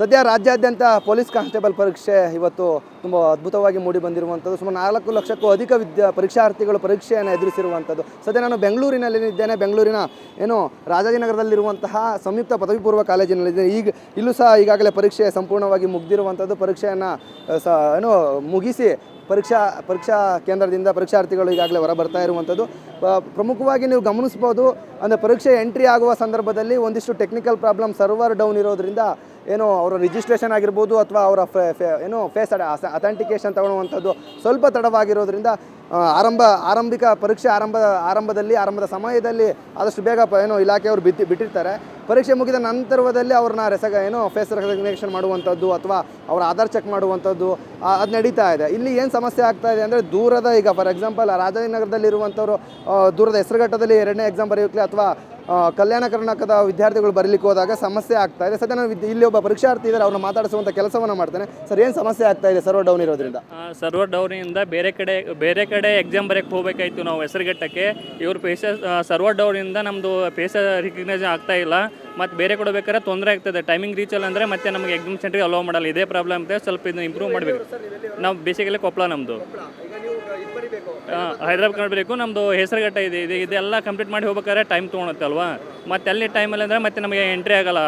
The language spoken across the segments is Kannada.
ಸದ್ಯ ರಾಜ್ಯಾದ್ಯಂತ ಪೊಲೀಸ್ ಕಾನ್ಸ್ಟೇಬಲ್ ಪರೀಕ್ಷೆ ಇವತ್ತು ತುಂಬ ಅದ್ಭುತವಾಗಿ ಮೂಡಿ ಬಂದಿರುವಂಥದ್ದು. ಸುಮಾರು 4 ಲಕ್ಷಕ್ಕೂ ಅಧಿಕ ಪರೀಕ್ಷಾರ್ಥಿಗಳು ಪರೀಕ್ಷೆಯನ್ನು ಎದುರಿಸಿರುವಂಥದ್ದು. ಸದ್ಯ ನಾನು ಬೆಂಗಳೂರಿನಲ್ಲಿದ್ದೇನೆ. ಬೆಂಗಳೂರಿನ ರಾಜಾಜಿನಗರದಲ್ಲಿರುವಂತಹ ಸಂಯುಕ್ತ ಪದವಿ ಪೂರ್ವ ಕಾಲೇಜಿನಲ್ಲಿದ್ದೇನೆ. ಇಲ್ಲೂ ಸಹ ಈಗಾಗಲೇ ಪರೀಕ್ಷೆ ಸಂಪೂರ್ಣವಾಗಿ ಮುಗಿದಿರುವಂಥದ್ದು. ಪರೀಕ್ಷೆಯನ್ನು ಮುಗಿಸಿ ಪರೀಕ್ಷಾ ಕೇಂದ್ರದಿಂದ ಪರೀಕ್ಷಾರ್ಥಿಗಳು ಈಗಾಗಲೇ ಹೊರ ಬರ್ತಾ ಇರುವಂಥದ್ದು. ಪ್ರಮುಖವಾಗಿ ನೀವು ಗಮನಿಸ್ಬೋದು, ಅಂದರೆ ಪರೀಕ್ಷೆ ಎಂಟ್ರಿ ಆಗುವ ಸಂದರ್ಭದಲ್ಲಿ ಒಂದಿಷ್ಟು ಟೆಕ್ನಿಕಲ್ ಪ್ರಾಬ್ಲಮ್, ಸರ್ವರ್ ಡೌನ್ ಇರೋದ್ರಿಂದ ಅವರ ರಿಜಿಸ್ಟ್ರೇಷನ್ ಆಗಿರ್ಬೋದು ಅಥವಾ ಅವರ ಫೇಸ್ ಅಥೆಂಟಿಕೇಷನ್ ತಗೊಳ್ಳುವಂಥದ್ದು ಸ್ವಲ್ಪ ತಡವಾಗಿರೋದ್ರಿಂದ ಆರಂಭಿಕ ಪರೀಕ್ಷೆ ಆರಂಭದ ಸಮಯದಲ್ಲಿ ಆದಷ್ಟು ಬೇಗ ಇಲಾಖೆಯವರು ಬಿಟ್ಟಿರ್ತಾರೆ. ಪರೀಕ್ಷೆ ಮುಗಿದ ನಂತರದಲ್ಲಿ ಅವ್ರನ್ನ ಫೇಸ್ ರೆಕಗ್ನಿಷನ್ ಮಾಡುವಂಥದ್ದು ಅಥವಾ ಅವರ ಆಧಾರ್ ಚೆಕ್ ಮಾಡುವಂಥದ್ದು ಅದು ನಡೀತಾ ಇದೆ. ಇಲ್ಲಿ ಏನು ಸಮಸ್ಯೆ ಆಗ್ತಾ ಇದೆ ಅಂದರೆ ದೂರದ, ಈಗ ಫಾರ್ ಎಕ್ಸಾಂಪಲ್ ರಾಜಾಜಿನಗರದಲ್ಲಿರುವಂಥವ್ರು ದೂರದ ಹೆಸರುಘಟ್ಟದಲ್ಲಿ 2ನೇ ಎಕ್ಸಾಮ್ ಬರೆಯೋಕ್ಕೆ ಅಥವಾ ಕಲ್ಯಾಣ ಕರ್ನಾಟಕದ ವಿದ್ಯಾರ್ಥಿಗಳು ಬರಲಿಕ್ಕೆ ಹೋದಾಗ ಸಮಸ್ಯೆ ಆಗ್ತಾ ಇದೆ. ಸದ್ಯ ನಾನು ಇಲ್ಲಿ ಒಬ್ಬ ಪರೀಕ್ಷಾರ್ಥಿ ಇದ್ದಾರೆ, ಅವ್ರನ್ನ ಮಾತಾಡಿಸುವಂಥ ಕೆಲಸವನ್ನು ಮಾಡ್ತೇನೆ. ಸರ್, ಏನು ಸಮಸ್ಯೆ ಆಗ್ತಾ ಇದೆ ಸರ್ವರ್ ಡೌನ್ ಇರೋದ್ರಿಂದ? ಸರ್ವರ್ ಡೌನಿಂದ ಬೇರೆ ಕಡೆ ಎಕ್ಸಾಮ್ ಬರೆಯಕ್ಕೆ ಹೋಗಬೇಕಾಯ್ತು ನಾವು ಹೆಸರುಘಟ್ಟಕ್ಕೆ. ಇವ್ರ ಸರ್ವರ್ ಡೌನಿಂದ ನಮ್ಮದು ಫೇಸ್ ರಿಕಗ್ನೈಸೇಷನ್ ಆಗ್ತಾ ಇಲ್ಲ. ಮತ್ತು ಬೇರೆ ಕೊಡಬೇಕಾದ್ರೆ ತೊಂದರೆ ಆಗ್ತದೆ. ಟೈಮಿಂಗ್ ರೀಚ್ ಅಲ್ಲ ಅಂದರೆ ಮತ್ತೆ ನಮಗೆ ಎಕ್ಸಾಮ್ ಸೆಂಟ್ರಿಗೆ ಅಲೋ ಮಾಡಲ್ಲ. ಇದೇ ಪ್ರಾಬ್ಲಮ್ ಇದೆ. ಸ್ವಲ್ಪ ಇದನ್ನು ಇಂಪ್ರೂವ್ ಮಾಡಬೇಕು. ನಾವು ಬೇಸಿಕಲಿ ಕೊಪ್ಪಳ, ನಮ್ಮದು ಹೈದರಾಬಾದ್ ಬೇಕು. ನಮ್ಮದು ಹೆಸರುಘಟ್ಟ ಇದೆಲ್ಲ ಕಂಪ್ಲೀಟ್ ಮಾಡಿ ಹೋಗ್ಬೇಕಾದ್ರೆ ಟೈಮ್ ತೊಗೊಳುತ್ತೆ ಅಲ್ವಾ. ಮತ್ತು ಅಲ್ಲಿ ಟೈಮಲ್ಲಿ ಅಂದರೆ ಮತ್ತೆ ನಮಗೆ ಎಂಟ್ರಿ ಆಗೋಲ್ಲ.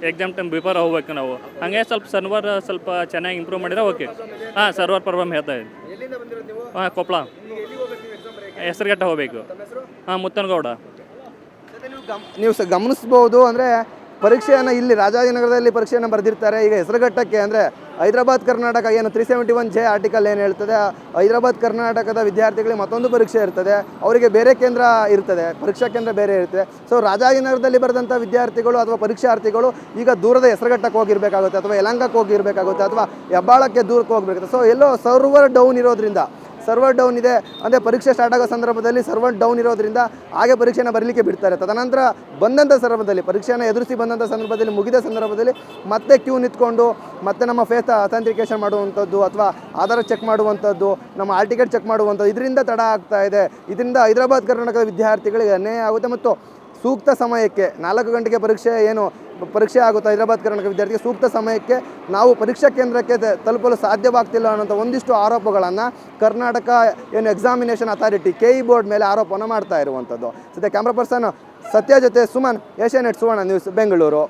ಎಕ್ಸಾಮ್ ಟೈಮ್ ಬಿಫೋರ್ ಹೋಗ್ಬೇಕು ನಾವು. ಹಾಗೆ ಸರ್ವರ್ ಸ್ವಲ್ಪ ಚೆನ್ನಾಗಿ ಇಂಪ್ರೂವ್ ಮಾಡಿದ್ರೆ ಓಕೆ. ಸರ್ವರ್ ಪ್ರಾಬ್ಲಮ್ ಹೇಳ್ತಾ ಇದೆ. ಕೊಪ್ಪಳ ಹೆಸರುಘಟ್ಟ ಹೋಗಬೇಕು. ಮುತ್ತನಗೌಡ. ನೀವು ಗಮನಿಸ್ಬೋದು, ಅಂದರೆ ಪರೀಕ್ಷೆಯನ್ನು ಇಲ್ಲಿ ರಾಜಾಜಿನಗರದಲ್ಲಿ ಪರೀಕ್ಷೆಯನ್ನು ಬರೆದಿರ್ತಾರೆ. ಈಗ ಹೆಸರುಘಟ್ಟಕ್ಕೆ ಅಂದರೆ ಹೈದರಾಬಾದ್ ಕರ್ನಾಟಕ ಏನು 371J ಆರ್ಟಿಕಲ್ ಏನು ಹೇಳ್ತದೆ, ಹೈದರಾಬಾದ್ ಕರ್ನಾಟಕದ ವಿದ್ಯಾರ್ಥಿಗಳಿಗೆ ಮತ್ತೊಂದು ಪರೀಕ್ಷೆ ಇರ್ತದೆ, ಅವರಿಗೆ ಬೇರೆ ಕೇಂದ್ರ ಇರ್ತದೆ, ಪರೀಕ್ಷಾ ಕೇಂದ್ರ ಬೇರೆ ಇರ್ತದೆ. ಸೊ ರಾಜಾಜಿನಗರದಲ್ಲಿ ಬರೆದಂಥ ವಿದ್ಯಾರ್ಥಿಗಳು ಅಥವಾ ಪರೀಕ್ಷಾರ್ಥಿಗಳು ಈಗ ದೂರದ ಹೆಸರುಘಟ್ಟಕ್ಕೆ ಹೋಗಿರಬೇಕಾಗುತ್ತೆ ಅಥವಾ ಯಲಹಂಕಕ್ಕೆ ಹೋಗಿರಬೇಕಾಗುತ್ತೆ ಅಥವಾ ಹೆಬ್ಬಾಳಕ್ಕೆ ದೂರಕ್ಕೆ ಹೋಗಬೇಕಾಗುತ್ತೆ. ಸೊ ಎಲ್ಲೋ ಸರ್ವರ್ ಡೌನ್ ಇರೋದ್ರಿಂದ, ಸರ್ವರ್ ಡೌನ್ ಇದೆ ಅಂದರೆ ಪರೀಕ್ಷೆ ಸ್ಟಾರ್ಟ್ ಆಗೋ ಸಂದರ್ಭದಲ್ಲಿ ಸರ್ವರ್ ಡೌನ್ ಇರೋದ್ರಿಂದ ಹಾಗೆ ಪರೀಕ್ಷೆನ ಬರಲಿಕ್ಕೆ ಬಿಡ್ತಾರೆ. ತದನಂತರ ಬಂದಂಥ ಸಂದರ್ಭದಲ್ಲಿ, ಪರೀಕ್ಷೆಯನ್ನು ಎದುರಿಸಿ ಬಂದಂಥ ಸಂದರ್ಭದಲ್ಲಿ, ಮುಗಿದ ಸಂದರ್ಭದಲ್ಲಿ ಮತ್ತೆ ಕ್ಯೂ ನಿಂತ್ಕೊಂಡು ಮತ್ತೆ ನಮ್ಮ ಫೇಸ್ ಅಥೆಂಟಿಕೇಷನ್ ಮಾಡುವಂಥದ್ದು ಅಥವಾ ಆಧಾರ್ ಚೆಕ್ ಮಾಡುವಂಥದ್ದು, ನಮ್ಮ ಆಲ್ ಟಿಕೆಟ್ ಚೆಕ್ ಮಾಡುವಂಥದ್ದು, ಇದರಿಂದ ತಡ ಆಗ್ತಾ ಇದೆ. ಇದರಿಂದ ಹೈದರಾಬಾದ್ ಕರ್ನಾಟಕದ ವಿದ್ಯಾರ್ಥಿಗಳಿಗೆ ಅನ್ಯಾಯ ಆಗುತ್ತೆ. ಮತ್ತು ಸೂಕ್ತ ಸಮಯಕ್ಕೆ 4 ಗಂಟೆಗೆ ಪರೀಕ್ಷೆ ಆಗುತ್ತೆ ಹೈದರಾಬಾದ್ ಕರ್ನಾಟಕ ವಿದ್ಯಾರ್ಥಿಗೆ, ಸೂಕ್ತ ಸಮಯಕ್ಕೆ ನಾವು ಪರೀಕ್ಷಾ ಕೇಂದ್ರಕ್ಕೆ ತಲುಪಲು ಸಾಧ್ಯವಾಗ್ತಿಲ್ಲ ಅನ್ನೋಂಥ ಒಂದಿಷ್ಟು ಆರೋಪಗಳನ್ನು Karnataka examination authority KE board ಮೇಲೆ ಆರೋಪವನ್ನು ಮಾಡ್ತಾ ಇರುವಂಥದ್ದು. ಸದ್ಯ ಕ್ಯಾಮ್ರಾ ಪರ್ಸನ್ ಸತ್ಯ ಜೊತೆ ಸುಮನ್, ಏಷ್ಯಾನೆಟ್ ಸುವರ್ಣ ನ್ಯೂಸ್, ಬೆಂಗಳೂರು.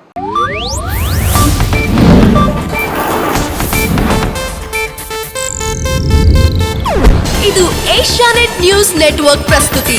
ಇದು ಏಷ್ಯಾನೆಟ್ ನ್ಯೂಸ್ ನೆಟ್ವರ್ಕ್ ಪ್ರಸ್ತುತಿ.